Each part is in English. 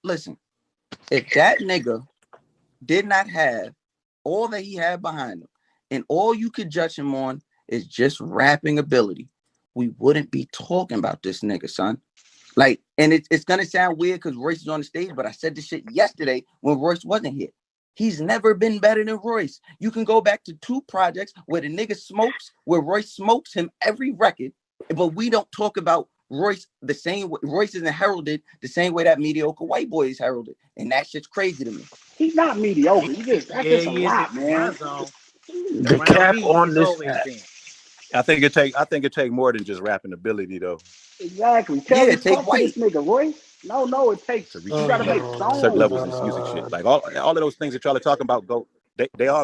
listen, if that nigga did not have all that he had behind him, and all you could judge him on is just rapping ability, we wouldn't be talking about this nigga, son. Like, and it's gonna sound weird because Royce is on the stage, but I said this shit yesterday when Royce wasn't here. He's never been better than Royce. You can go back to 2 projects where the nigga smokes, where Royce smokes him every record, but we don't talk about Royce the same way. Royce isn't heralded the same way that mediocre white boy is heralded, and that shit's crazy to me. He's not mediocre. That's just a lot, man. The cap on this. I think it take more than just rapping ability though. Exactly. Tell me, talk to this nigga, Royce. No, it takes. You gotta make songs. Certain levels in music shit. Like all of those things that y'all are talking about they all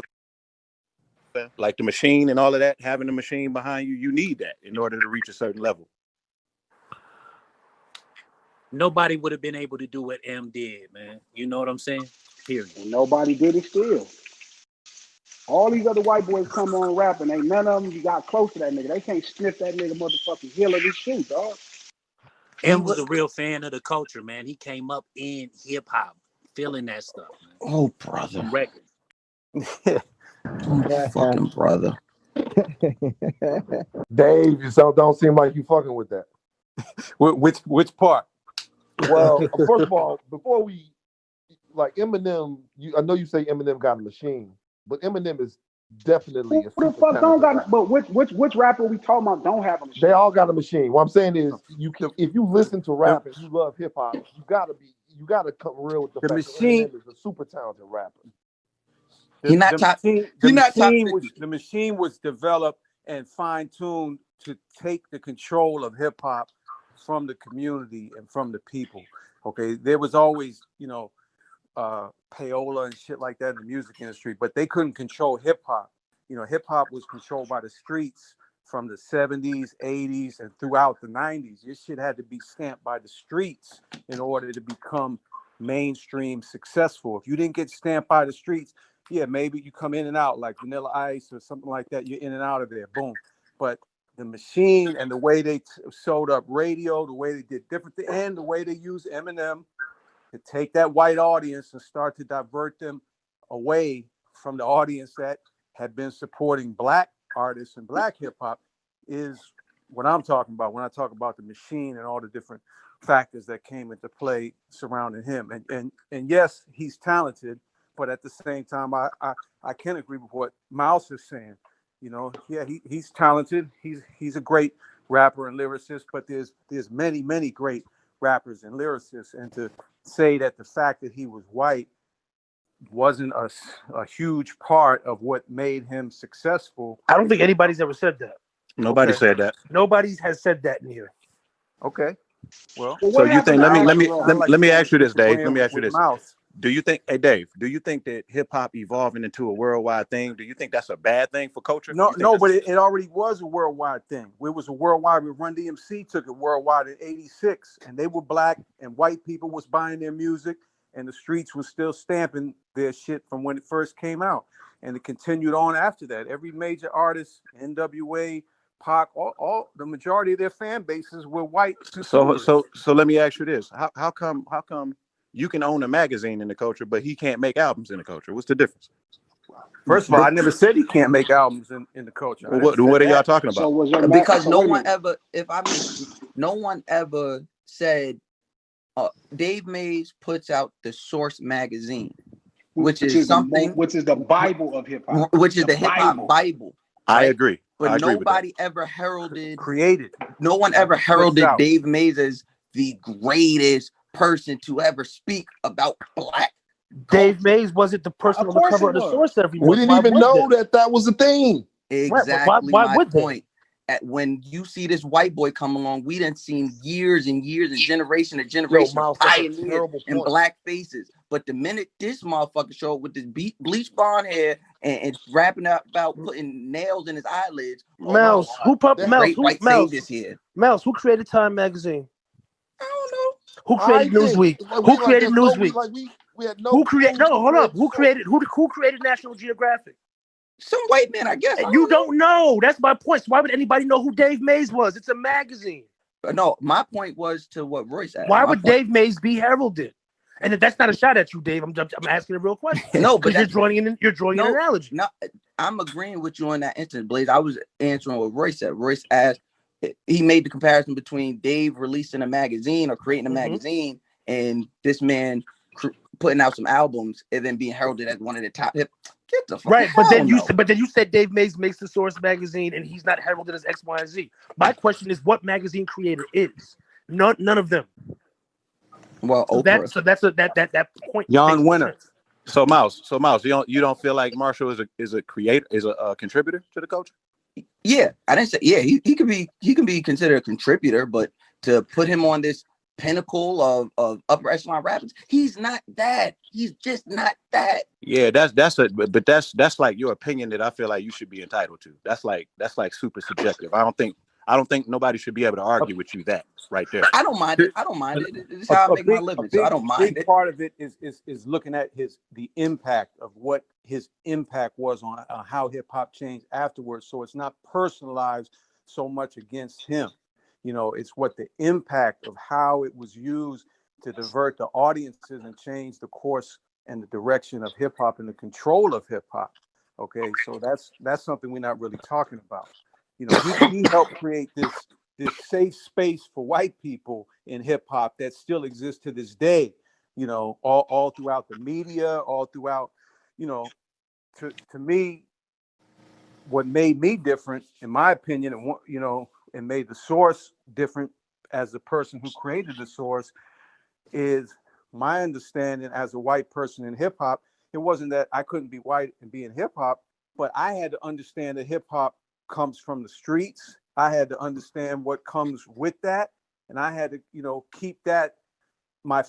like the machine and all of that, having the machine behind you need that in order to reach a certain level. Nobody would have been able to do what M did, man. You know what I'm saying? Period. And nobody did it still. All these other white boys come on rapping, ain't none of them got close to that nigga. They can't sniff that nigga motherfucking heel of his shoe, dog. M was a real fan of the culture, man. He came up in hip hop, feeling that stuff, man. Oh, brother. From records. Oh, fucking brother. Dave, you don't seem like you fucking with that. Which part? Well, first of all, before we like Eminem, I know you say Eminem got a machine, but Eminem is definitely a super don't got rapper. But which rapper we talking about don't have a machine? They all got a machine. What I'm saying is, if you listen to rap and you love hip hop, you gotta come real with the machine. Eminem is a super talented rapper. The machine was developed and fine-tuned to take the control of hip hop from the community and from the people. Okay, there was always, payola and shit like that in the music industry, but they couldn't control hip hop. Hip hop was controlled by the streets from the 70s, 80s, and throughout the 90s. This shit had to be stamped by the streets in order to become mainstream successful. If you didn't get stamped by the streets, yeah, maybe you come in and out like Vanilla Ice or something like that. You're in and out of there, boom. But the machine and the way they sold up radio, the way they did different things, and the way they used Eminem to take that white audience and start to divert them away from the audience that had been supporting black artists and black hip hop is what I'm talking about when I talk about the machine and all the different factors that came into play surrounding him. And yes, he's talented, but at the same time, I can agree with what Mouse is saying. He's talented. He's a great rapper and lyricist, but there's many great rappers and lyricists. And to say that the fact that he was white wasn't a huge part of what made him successful. I don't think anybody's ever said that. Nobody said that. Nobody has said that in here. Okay. Well, so you think? Let me ask you this, Dave. Let me ask you this. Do you think, hey Dave, do you think that hip hop evolving into a worldwide thing, do you think that's a bad thing for culture? No, but it already was a worldwide thing. It was a worldwide. Run DMC took it worldwide in '86, and they were black, and white people was buying their music, and the streets was still stamping their shit from when it first came out, and it continued on after that. Every major artist, NWA, Pac, all the majority of their fan bases were white. So let me ask you this: How come you can own a magazine in the culture, but he can't make albums in the culture? What's the difference? First of all, I never said he can't make albums in the culture. What are y'all talking about? Because no one ever said Dave Mays puts out the Source magazine, which is the Bible of hip hop, which is the hip hop Bible. Right? I agree. But nobody ever heralded, created. No one ever heralded Dave Mays as the greatest person to ever speak about black. Dave Mays wasn't the person on the cover of the Source every month. We didn't even know that was a thing. Exactly. Why my point. When you see this white boy come along, we done seen years and years and generation of pioneers and black faces. But the minute this motherfucker showed up with this bleach blonde hair and rapping about putting nails in his eyelids, Mouse, who created Time magazine? I don't know. Who created Newsweek? Who created Newsweek? Who created National Geographic? Some white man, I guess. You don't know. That's my point. So why would anybody know who Dave Mays was? It's a magazine. No, my point was to what Royce said. Why would Dave Mays be heralded? And that's not a shot at you, Dave. I'm asking a real question. No, but because you're drawing an analogy. No, I'm agreeing with you on that instant, Blaze. I was answering what Royce said. Royce asked, he made the comparison between Dave releasing a magazine or creating a magazine and this man putting out some albums and then being heralded as one of the top hip. Get the fuck right. But then you said Dave Mays makes the Source magazine and he's not heralded as X, Y, and Z. My question is, what magazine creator is? None of them. Well, so that point. Jan Winner. So Mouse, you don't feel like Marshall is a creator, is a contributor to the culture? Yeah, I didn't say he can be considered a contributor, but to put him on this pinnacle of upper echelon rappers, he's not that. He's just not that. Yeah, that's like your opinion that I feel like you should be entitled to. That's like super subjective. I don't think nobody should be able to argue with you that right there. I don't mind it. This is how I make my living, so I don't mind it. Part of it is looking at the impact of what his impact was on how hip hop changed afterwards. So it's not personalized so much against him. You know, it's what the impact of how it was used to divert the audiences and change the course and the direction of hip hop and the control of hip hop. Okay, so that's something we're not really talking about. You know, he helped create this safe space for white people in hip hop that still exists to this day. You know, all throughout the media, all throughout. You know, to me, what made me different, in my opinion, and made the Source different as the person who created the Source, is my understanding as a white person in hip hop. It wasn't that I couldn't be white and be in hip hop, but I had to understand that hip hop comes from the streets. I had to understand what comes with that, and I had to, keep that my,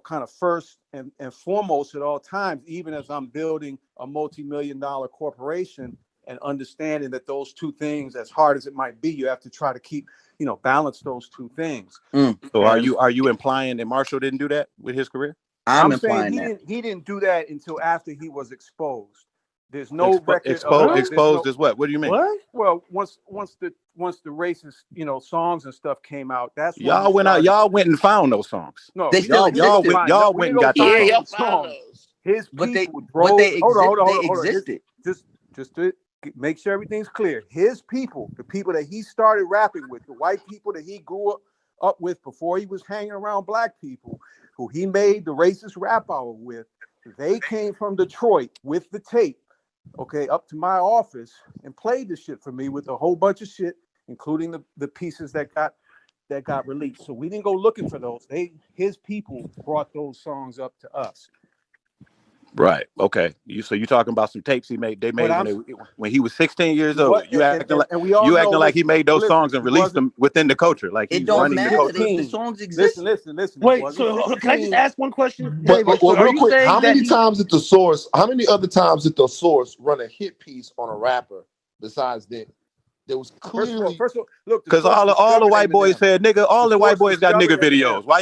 kind of first and foremost at all times, even as I'm building a multi-million-dollar corporation, and understanding that those two things, as hard as it might be, you have to try to keep, balance those two things. So are you implying that Marshall didn't do that with his career? I'm saying implying he didn't do that until after he was exposed. There's no record exposed as what? What do you mean? What? Well, once the racist, songs and stuff came out, that's when y'all went out. Y'all went and found those songs. No, they still y'all went and got Yeah, those y'all songs. found those. His but people they drove. existed. Just to make sure everything's clear. His people, the people that he started rapping with, the white people that he grew up with before he was hanging around black people, who he made the racist rap hour with, they came from Detroit with the tape. Okay, up to my office and played the shit for me with a whole bunch of shit, including the pieces that got released. So we didn't go looking for those. His people brought those songs up to us. Right. Okay. You talking about some tapes they made when he was 16 years old. You acting like he made those songs and released them within the culture, like he's running the culture. The songs exist. Listen. Wait, so can I just ask one question? But Dave, real quick, how many other times did the Source run a hit piece on a rapper besides that? There was clearly first of all, look, because all the white boys said nigga. All the white boys got nigga videos. Why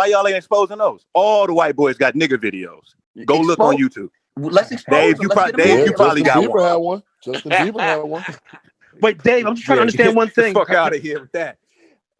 y'all ain't exposing those? All the white boys got nigga videos. Go look on YouTube. Let's expose Dave. You probably got Justin Bieber had one. Justin Bieber had one. Wait, Dave, I'm just trying to understand one thing. Fuck out of here with that.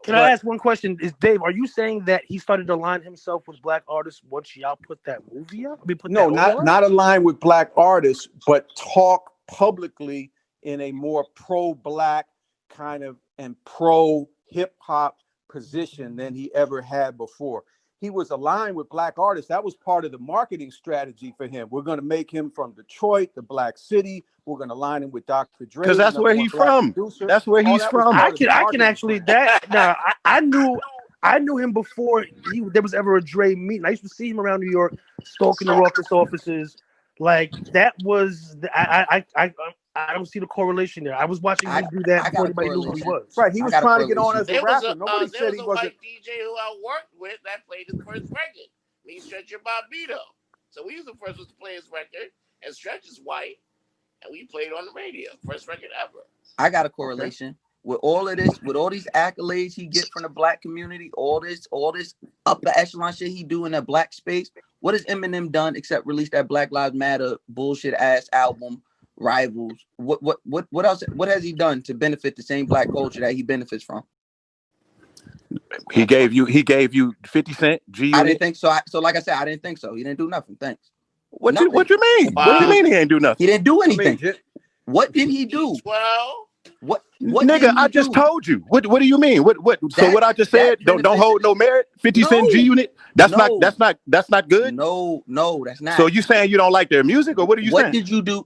I ask one question? Is Dave, are you saying that he started to align himself with black artists once y'all put that movie up? No, not align with black artists, but talk publicly in a more pro-black kind of and pro-hip-hop position than he ever had before. He was aligned with black artists. That was part of the marketing strategy for him. We're going to make him from Detroit, the Black City. We're going to aline him with Dr. Dre. Because that's where he's from. That's where he's from. I can actually I knew him before there was ever a Dre meeting. I used to see him around New York, stalking the Royce offices. Like that was I don't see the correlation there. I was watching him do that before anybody knew who he was. Right, he was trying to get on as a rapper. Nobody said he wasn't. There was a white DJ who I worked with that played his first record. Me, Stretch and Bobito. So we was the first ones to play his record, and Stretch is white, and we played on the radio. First record ever. I got a correlation with all of this, with all these accolades he get from the black community, all this upper echelon shit he do in that black space. What has Eminem done except release that Black Lives Matter bullshit ass album? Rivals. What else? What has he done to benefit the same black culture that he benefits from? He gave you 50 Cent, G Unit. I didn't think so. So like I said, I didn't think so. He didn't do nothing. Thanks. What you mean? Wow. What you mean he ain't do nothing? He didn't do anything. What did he do? Well, what nigga, I just told you. What do you mean? What so what I just said don't hold no merit? 50 Cent G Unit? That's not good? No, that's not. So you saying you don't like their music, or what are you saying?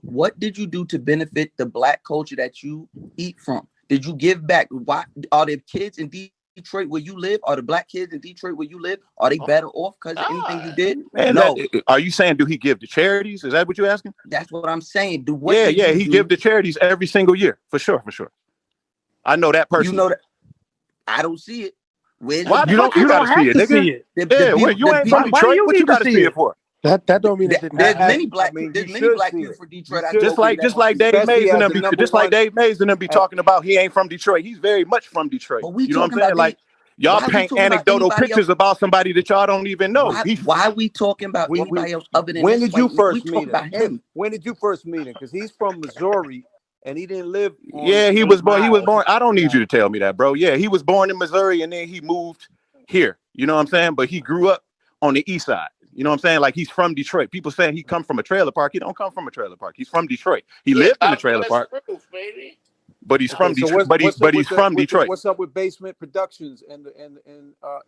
What did you do to benefit the black culture that you eat from? Did you give back? Why are there kids in Detroit where you live? Are the black kids in Detroit where you live? Are they better off because of anything you did? Man, no. Are you saying do he give to charities? Is that what you're asking? That's what I'm saying. He give to charities every single year for sure. I know that personally. You know that. I don't see it. Why you don't have to see it? You ain't from Detroit. What you got to see it for? That don't mean it. There's many black people from Detroit. Just like Dave Mays and them be talking about he ain't from Detroit. He's very much from Detroit. You know what I'm saying? Like y'all paint anecdotal pictures about somebody that y'all don't even know. Why are we talking about anybody else other than when did you first meet him? When did you first meet him? Because he's from Missouri and he didn't live. He was born. I don't need you to tell me that, bro. Yeah, he was born in Missouri and then he moved here. You know what I'm saying? But he grew up on the east side. You know what I'm saying? Like he's from Detroit. People saying he come from a trailer park. He don't come from a trailer park. He's from Detroit. He lived in a trailer park. But he's from Detroit. But he's from Detroit. What's up with Basement Productions and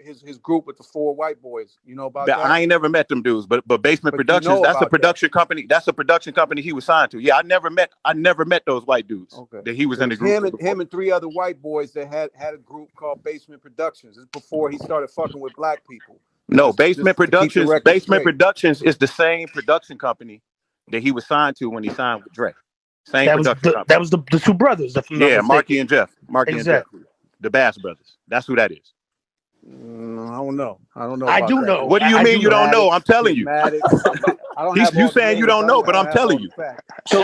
his group with the 4 white boys? You know about that? I ain't never met them dudes, but Basement Productions, that's a production company. That's a production company he was signed to. Yeah, I never met those white dudes that he was in the group. Him and 3 other white boys that had a group called Basement Productions. This is before he started fucking with black people. No, Basement Productions is the same production company that he was signed to when he signed with Dre. That was the 2 brothers. Marky and Jeff. And Jeff, the Bass brothers. That's who that is. I don't know. I do know. What do you mean you don't know? I'm telling you. You saying you don't know, but I'm telling you. So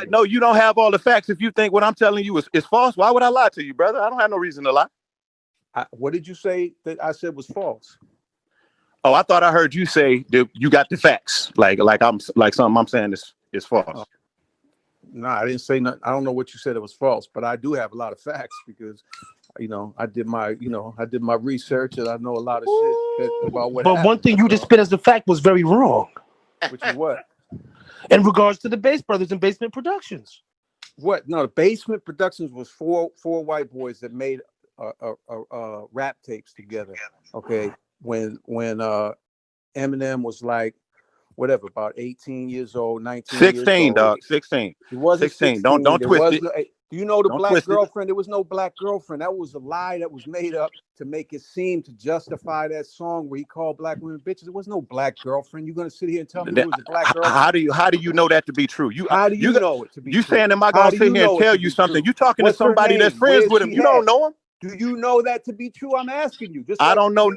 no, you don't have all the facts. If you think what I'm telling you is false, why would I lie to you, brother? I don't have no reason to lie. What did you say that I said was false? Oh, I thought I heard you say that you got the facts. Like something I'm saying is false. No, I didn't say nothing. I don't know what you said it was false, but I do have a lot of facts because, I did my research and I know a lot of shit about what. But one thing you just spit as a fact was very wrong. Which is what? In regards to the Bass Brothers and Basement Productions. What? No, the Basement Productions was four white boys that made rap tapes together. Okay, when Eminem was like, whatever, about 18 years old, 19 16, years old. dog, 16. He wasn't 16. Don't twist it. Do you know the black girlfriend? There was no black girlfriend. That was a lie that was made up to make it seem to justify that song where he called black women bitches. There was no black girlfriend. You're gonna sit here and tell me there was a black girlfriend? How do you know that to be true? How do you know it to be true? You saying, am I gonna sit here and tell you something? You talking to somebody that's friends with him. You don't know him. Do you know that to be true? I'm asking you. I don't know.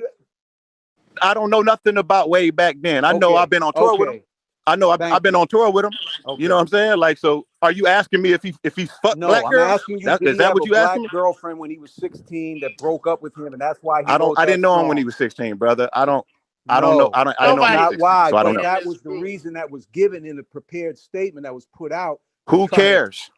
I don't know nothing about way back then. I know I've been on tour with him. I know I've been on tour with him. Okay. You know what I'm saying? Like, so are you asking me if he fucked black girls? I'm asking you. Is that what you asking me? Girlfriend when he was 16 that broke up with him, and that's why I didn't know him when he was 16, brother. I don't know. I don't know. Not why, so I don't know. know. That was the reason that was given in the prepared statement that was put out. Who cares?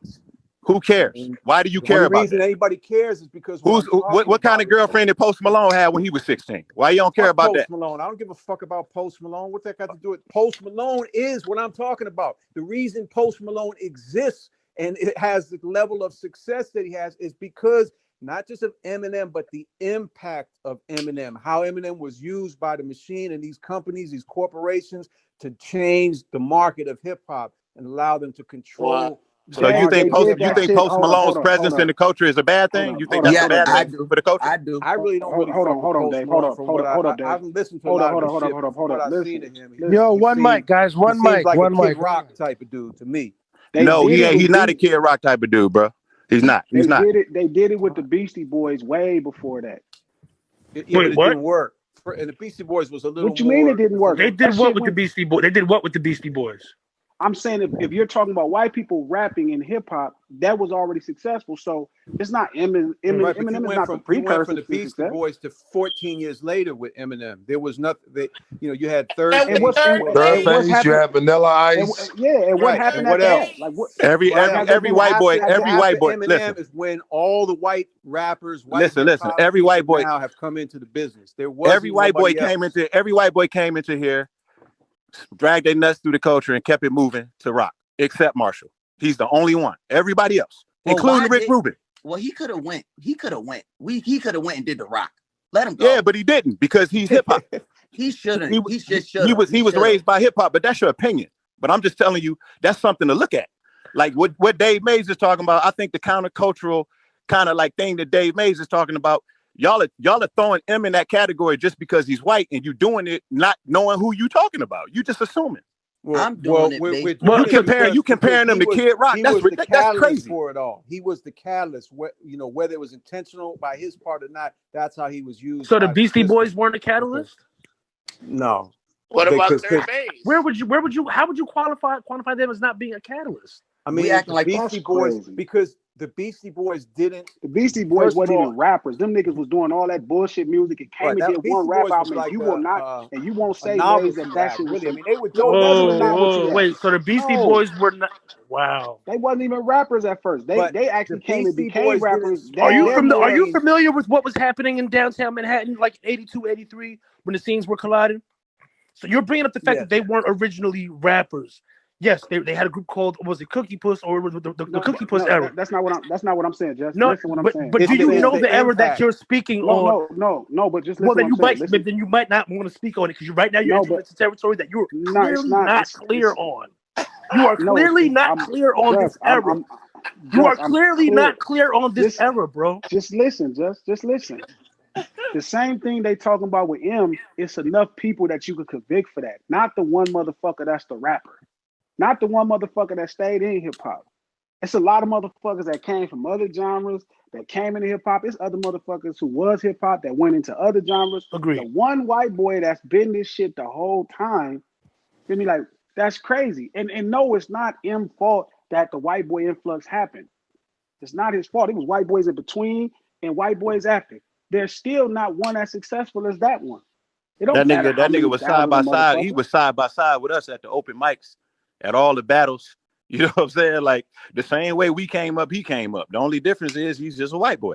Who cares? Why do you care about that? The reason anybody cares is because what kind of girlfriend did Post Malone have when he was 16? Why you don't care about that? Post Malone. I don't give a fuck about Post Malone. What that got to do with Post Malone is what I'm talking about. The reason Post Malone exists and it has the level of success that he has is because not just of Eminem, but the impact of Eminem, how Eminem was used by the machine and these companies, these corporations to change the market of hip hop and allow them to control. So you think Post Malone's presence in the culture is a bad thing? You think that's a bad thing for the culture? I do. I really don't. Hold on, Dave. Hold up, Dave. I haven't listened to a lot of shit. Hold up. Yo, one mic, guys. One mic. Like one a mic. Kid Rock type of dude to me. No, he's not a Kid Rock type of dude, bro. He's not. He's not. They did it with the Beastie Boys way before that. Yeah, but it didn't work. And the Beastie Boys was a little. What you mean it didn't work? They did what with the Beastie Boys? They did what with the Beastie Boys? I'm saying if you're talking about white people rapping in hip hop, that was already successful. So it's not Eminem. Right, but Eminem is not the you went from precursor the to Beastie success. Boys to 14 years later with Eminem. There was nothing. You had Third And And with Base what's Third before that. Third what's base, you happened? have Vanilla And Ice. yeah, and what Right, happened and what after else? that? Like what? Every Like every has there every been? white boy, every white After boy. Eminem Listen, is when all the white rappers, white listen, hip listen. hop Every white people boy, now have come into the business. There every wasn't white boy nobody came else. into every white boy came into here, dragged their nuts through the culture, and kept it moving to rock. Except Marshall, he's the only one. Everybody else, Well, why including Rick did? Rubin. Well, he could have went. He could have went. He could have went and did the Rock. Let him Yeah, go. but he didn't because he's hip hop. He shouldn't. He, He he, just should he have. was he was raised by hip hop, but that's your opinion. But I'm just telling you that's something to look at. Like what Dave Mays is talking about. I think the countercultural kind of like thing that Dave Mays is talking about. Y'all are throwing him in that category just because he's white, and you doing it not knowing who you talking about. You just assuming. I'm doing it we're based. doing You it comparing them to Kid Rock. he That's was the that's catalyst crazy. for it all. He was the catalyst. Whether it was intentional by his part or not, that's how he was used. So the by the Beastie system. Boys weren't a Okay. catalyst. No. What about Because Third Base? How would you quantify them as not being a catalyst? I We mean, acting the like Beastie That's Boys, crazy. because the Beastie Boys didn't. The Beastie Boys First of wasn't all, even rappers. Them niggas was doing all that bullshit music and came right, and did that one Beastie rap Boys was album, and like you will not, and you won't a say ways novelty that that act, shit was really. I some. mean, they were No, doing that's other what things. not what you at. Wait. So the Beastie No, Boys were not. Wow. they wasn't even rappers at first. They But they the actually came and Beastie became Boys didn't rappers. Are spark you Their Are you anything. familiar with what was happening in downtown Manhattan, like 82, 83, when the scenes were colliding? So you're bringing up the fact Yes. that they weren't originally rappers. Yes, they had a group called, was it Cookie Puss, or was it the Cookie Puss era? that's not what I'm saying. Just No, listen what I'm but saying. do I'm you It's know saying the the era that impact. you're speaking no, on? no, no, no. But just Well, listen what then I'm you saying. might, Listen. then you might not want to speak on it because right now you're No, entering but into territory that you're no, it's clearly not. not clear It's on. You are no. clearly not I'm clear on this just. era. I'm You are just. I'm clearly clear. not clear on this Just era, bro. just listen. Just listen. The same thing they talking about with M. It's enough people that you could convict for that. Not the one motherfucker that's the rapper. Not the one motherfucker that stayed in hip hop. It's a lot of motherfuckers that came from other genres that came into hip hop. It's other motherfuckers who was hip hop that went into other genres. The Agreed. one white boy that's been this shit the whole time, feel me? Like that's crazy. And no, it's not M's fault that the white boy influx happened. It's not his fault. It was white boys in between and white boys after. There's still not one as successful as that one. It don't matter how That nigga many was side thousands by of side. He motherfuckers. was side by side with us at the open mics, at all the battles. You know what I'm saying? Like the same way we came up, he came up. The only difference is he's just a white boy.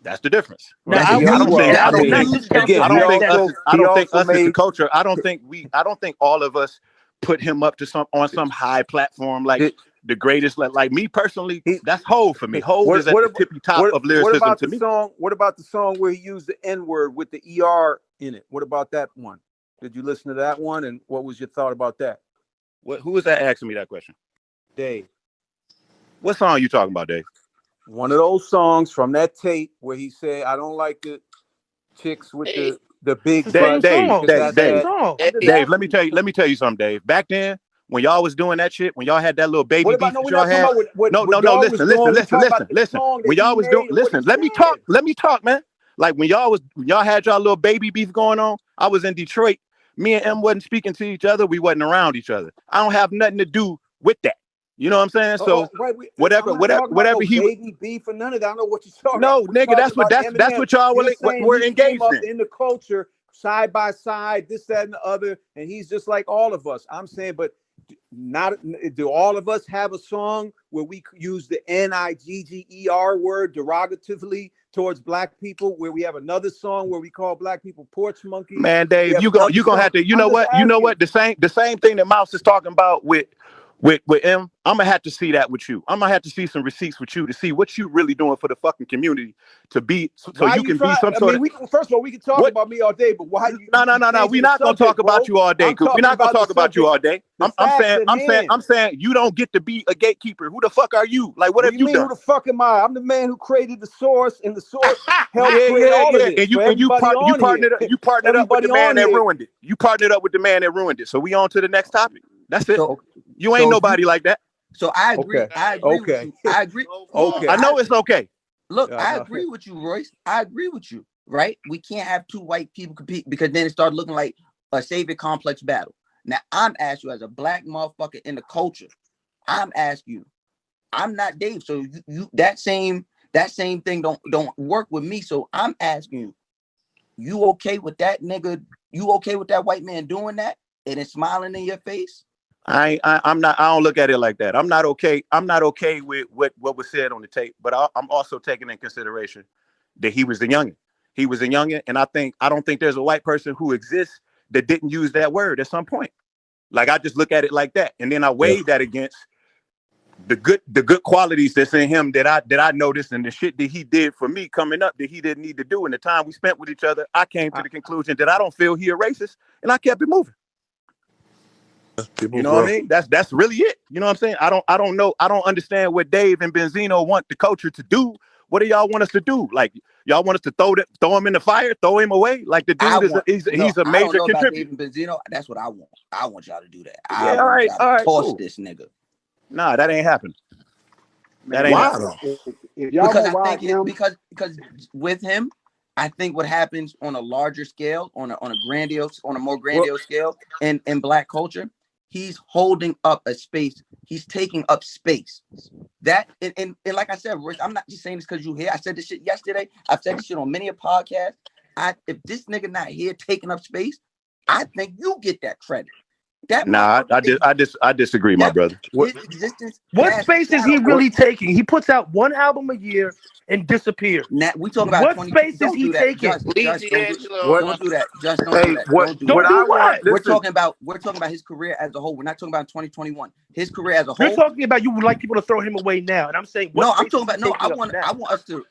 That's the difference. Now That's I He will, huge. and I That's will a not huge discount the again, I difference. don't fact think that I he don't think also us as the made culture. I don't think all of us put him up to some high platform like it, the greatest. Like me personally, he that's Hove for me. Hove is at what the about tippy top of what lyricism about to the me. song? What about the song where he used the N-word with the ER in it? What about that one? Did you listen to that one? And what was your thought about that? Who was that asking me that question? Dave. What song are you talking about, Dave? One of those songs from that tape where he said, I don't like the chicks with Hey, the it's big the Dave, same butts Dave, song. because It's the Dave, that's same Dave, that. song. I'm just Dave. asking you. Let me tell you something, Dave. Back then, when y'all was doing that shit, when y'all had that little baby What about beef no? that We're y'all not talking had. about No, what no, no. y'all was Listen, doing. listen, We're listen, talking about listen, the listen. song that When he y'all was doing, made and what he listen. Let me talk. said. Let me talk, man. Like when y'all had y'all little baby beef going on. I was in Detroit. Me and M wasn't speaking to each other. We wasn't around each other. I don't have nothing to do with that. You know what I'm saying? So Right. I'm not talking about whatever no he was. baby beef or none of that. I don't know what you're talking about. No, We're nigga, talking about that's Eminem. what y'all You're saying were he came engaged up in. in the culture side by side, this, that, and the other, and he's just like all of us. I'm saying, but not do all of us have a song where we use the Nigger word derogatively towards black people, where we have another song where we call black people porch monkeys? Man, We Dave, have you another gonna song. have to. You I'm know just what? You know asking. what? The same thing that Mouse is talking about with M. I'm gonna have to see that with you. I'm gonna have to see some receipts with you to see what you really doing for the fucking community to be so Why you you can be try? some I sort mean, of first of all, we can talk what? about me all day, but why No, no, you no, no. We're changing the not gonna talk subject, about bro? you all day. I'm We're talking not gonna about the talk about you subject, all day. the facts at hand. I'm saying you don't get to be a gatekeeper. Who the fuck are you? Like, what What have do you you mean? done? Who the fuck am I? I'm the man who created the source, and the source helped Yeah, create yeah, all of yeah. this for everybody You on here. partnered up with Everybody the man on that here. ruined it. You partnered up with the man that ruined it. So we on to the next topic. That's it. So You ain't so if you nobody like that. so I agree. Okay, I hey, agree with okay, you. I agree. so Hold on. okay. I know it's okay. Look, Yeah, I no. agree with you, Royce. I agree with you. Right? We can't have two white people compete because then it started looking like a savior complex battle. Now I'm asking you as a black motherfucker in the culture. I'm asking you. I'm not Dave, so you that same thing don't work with me. So I'm asking you. You okay with that nigga? You okay with that white man doing that and it's smiling in your face? I'm not. I don't look at it like that. I'm not okay. I'm not okay with what was said on the tape. But I'm also taking in consideration that he was the youngin. He was a youngin, and I don't think there's a white person who exists that didn't use that word at some point. Like I just look at it like that, and then I weigh that against the good qualities that's in him that I noticed, and the shit that he did for me coming up that he didn't need to do. And the time we spent with each other, I came to the conclusion that I don't feel he a racist, and I kept it moving. People You know what grow. I mean? That's really it. You know what I'm saying? I don't know. I don't understand what Dave and Benzino want the culture to do. What do y'all want us to do? Like y'all want us to throw him in the fire, throw him away? Like the dude he's a I don't major know about contributor. Dave and Benzino. That's what I want. I want y'all to do that. I Yeah, want y'all to all right, toss cool. this nigga. Nah, that ain't happening. That Man, ain't Why happening. though? if y'all Because gonna I ride think it him, because with him, I think what happens on a larger scale, on a more grandiose scale in black culture, he's holding up a space. He's taking up space. That and like I said, Royce, I'm not just saying this because you here. I said this shit yesterday. I've said this shit on many a podcast. If this nigga not here taking up space, I think you get that credit. That Nah, I disagree, my brother. his existence. What Cast space is he shadow. really taking? He puts out one album a year and disappears. Now we talking about What 22. space is Don't he do that. taking? Just D'Angelo. don't do that. Just don't do Hey, that. what Don't do what Don't that. do I want? what? We're Listen, talking about his career as a whole. We're not talking about 2021. His career as a You're whole. talking about you would like people to throw him away now, and I'm saying what No, I'm space talking is he about no. taking up now?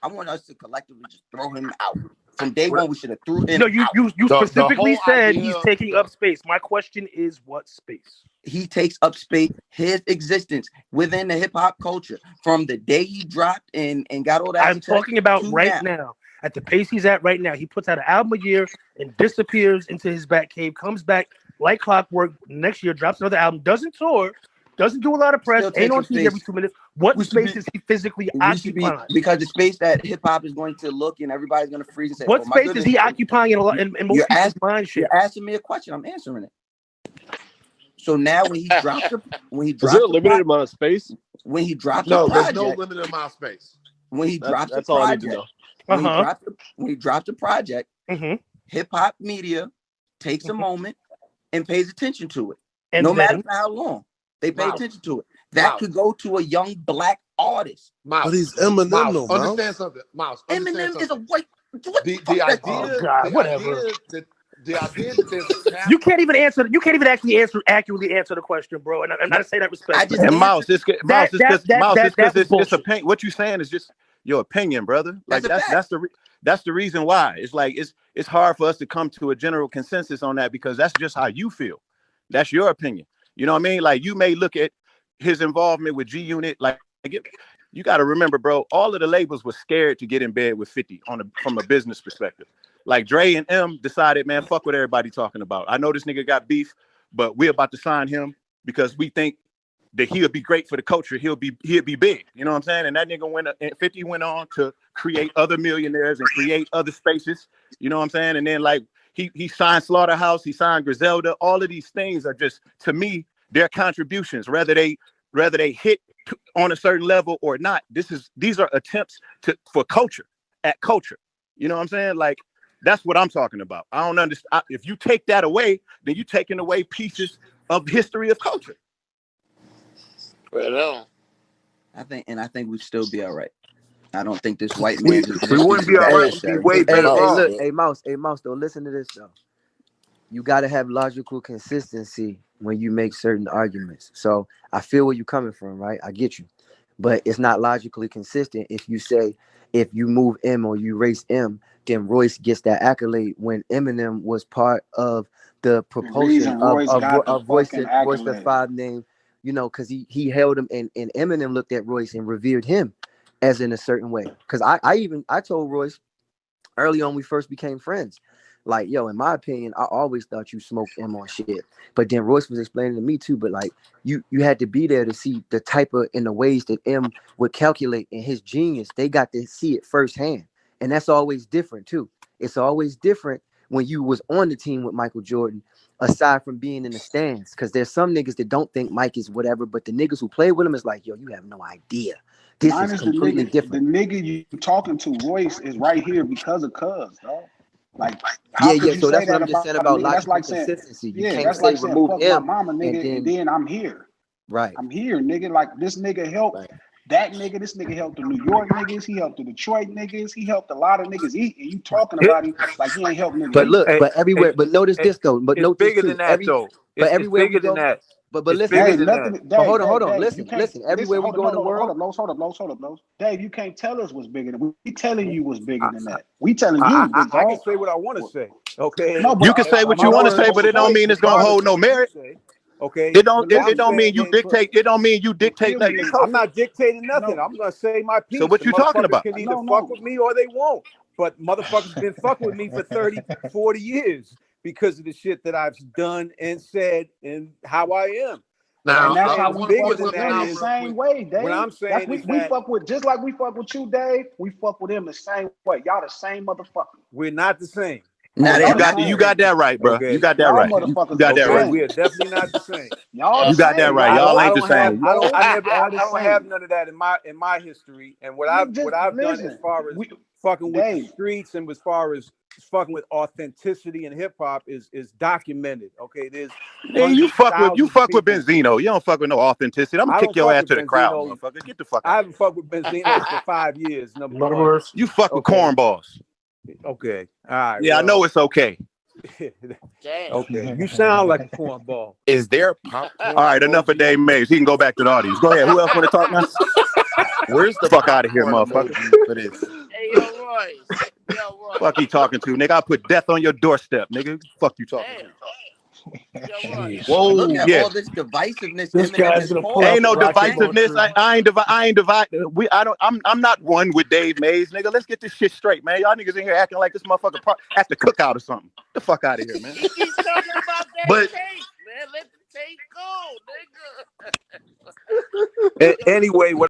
I want us to collectively just throw him out. From day what, one, we should have threw him No, you out. you you the specifically whole said idea. he's taking up space. My question is, what space? He takes up space. His existence within the hip hop culture from the day he dropped and got all that I'm success talking about to right now. now. At the pace he's at right now, he puts out an album a year and disappears into his back cave, comes back like clockwork next year, drops another album, doesn't tour, doesn't do a lot of press, Still ain't takes on up TV every space. 2 minutes. What We should space be. is he physically We should be occupying? because the space that hip hop is going to look and everybody's going to freeze and say, What "Oh my space is goodness." he occupying in most You're people's asking. mind share? You're asking me a question. I'm answering it. So now when he drops the Is there a limited amount of space? when he drops a no, there's no project limited amount of space. when he drops a That's all I need to project know. when he Uh-huh. drops a project, Mm-hmm. hip hop media takes a Mm-hmm. moment and pays attention to it. And No matter then for how long they pay Mouse, attention to it. That mouse, could go to a young black artist. mouse. But he's Eminem, Mouse, though, understand Mouse. something. Mouse, understand Eminem is a something. white. What the The fuck? That oh idea, God, the whatever. idea that the idea that there's a cap. You can't even answer. You can't even actually accurately answer the question, bro. And I'm not saying that I respectfully. just And answered. Mouse, it's That because was it's bullshit. opinion. What you saying is just your opinion, brother. That's Like a fact. that's the reason why. It's like it's hard for us to come to a general consensus on that because that's just how you feel. That's your opinion. You know what I mean? Like you may look at his involvement with G Unit, you got to remember, bro. All of the labels were scared to get in bed with 50 from a business perspective. Like Dre and M decided, man, fuck what everybody talking about. I know this nigga got beef, but we're about to sign him because we think that he'll be great for the culture. He'll be big. You know what I'm saying? And that nigga 50 went on to create other millionaires and create other spaces. You know what I'm saying? And then like he signed Slaughterhouse, he signed Griselda. All of these things are just, to me, their contributions, whether they hit on a certain level or not. These are attempts for culture at culture. You know what I'm saying? Like that's what I'm talking about. I don't understand. If you take that away, then you're taking away pieces of history of culture. Right on. I think we'd still be all right. I don't think this white We man's we existence wouldn't be is all that right. We'd be necessary. way better off. Look, hey Mouse, though, listen to this though. You gotta have logical consistency when you make certain arguments. So I feel where you're coming from, right? I get you. But it's not logically consistent if you say if you move M or you race M, then Royce gets that accolade when Eminem was part of the the propulsion reason Royce got the Royce fucking Royce the accolade. Five name, because he held him and Eminem looked at Royce and revered him as in a certain way. Because I told Royce early on we first became friends. Like, yo, in my opinion, I always thought you smoked M on shit. But then Royce was explaining to me too, but like you had to be there to see the type of in the ways that M would calculate in his genius. They got to see it firsthand. And that's always different too. It's always different when you was on the team with Michael Jordan, aside from being in the stands? Because there's some niggas that don't think Mike is whatever, but the niggas who play with him is like, yo, you have no idea. This is Minus completely the different. nigga you talking to, Royce, is right here because of Cuz, dog. Like, how Yeah, could yeah. you So say that's what that I'm just about saying a about nigga? That's logical like saying, consistency. You yeah, can't that's say like saying remove fuck my him mama, and nigga, and then then I'm here. right. I'm here, nigga. Like this nigga helped Right. that nigga. This nigga helped the New York niggas. He helped the Detroit niggas. He helped a lot of niggas eat. And you talking It, about him like he ain't helped niggas But eat. look, hey, but everywhere, but notice hey, this though. But it's note this bigger too. than that though. But It's everywhere we bigger than go, that. but It's listen, bigger Dave, than that. nothing. but Dave, hold Dave, on, Dave. You can't listen. listen. Everywhere we Hold up, go no, in the no, hold world, up, hold up, Los. Dave, you can't tell us what's bigger than. We telling you what's bigger than that. We telling you, big I can dog. say what I want to say. Okay, No, You but can say what my you want to words say, don't but it don't sway mean it's gonna regardless hold of no what you merit. say. Okay, It don't. but It, what it I'm listen, don't saying mean you is, dictate. It don't mean you dictate feel me, nothing big. in I'm culture. not dictating nothing. No, I'm gonna say my So piece. what The you talking motherfuckers about? can either fuck no. with me or they won't. But motherfuckers been fucking with me for 30, 40 years because of the shit that I've done and said and how I am. What I'm And Now, that's saying how I is we want to bigger fuck get than with something that them the out is real same quick. way, what Dave. I'm That's saying is we that fuck with just like we fuck with you, Dave. We fuck with them the same way. Y'all the same motherfucker. we're not the same. Oh, Now they y'all You the are. got same. that right, bro. You Okay. got that Y'all right. You motherfuckers got the that Okay, right. same. we are definitely not the same. Y'all the You got that same. right. Y'all the Y'all ain't I the don't have same. same, Los. I Y'all the don't have same. none of that in my history. And Nigga, what just I've done as listen. far as We fucking with the Dave, streets and as far as fucking with authenticity and hip hop is documented. Okay, there's Man, you hundreds, you thousands of fuck with people. Benzino. You don't fuck with no authenticity. I'm gonna I kick don't your fuck ass with to the crowd, Benzino. motherfucker. Get the fuck I out of here. haven't fucked with Benzino for 5 years. Number Lord of one. mercy. You fuck with Okay. cornballs. Okay. All right. Yeah, I know Well. it's okay. Damn. Okay. You sound like a cornball. Is there All popcorn right, enough of Dave emojis? Mays. He can go back to the audience. Go ahead. Who else want to talk now? Where's the Fuck out of here, popcorn motherfucker. emojis for this? Hey, yo, Royce. Yo, Fuck you Royce. talking to, nigga. I'll put death on your doorstep, nigga. Fuck you talking Damn. to. Yo, Royce. Jeez. Look Whoa, at yeah. all this divisiveness This Eminem guy's is gonna pull causing out Ain't the no on the rocket game. divisiveness. launcher. I ain't divide. I'm not one with Dave Mays, nigga. Let's get this shit straight, man. Y'all niggas in here acting like this motherfucker at the cookout or something. Get the fuck out of here, man. He keeps talking about that But tape, man. Let the tape go, nigga. Yo, Anyway, what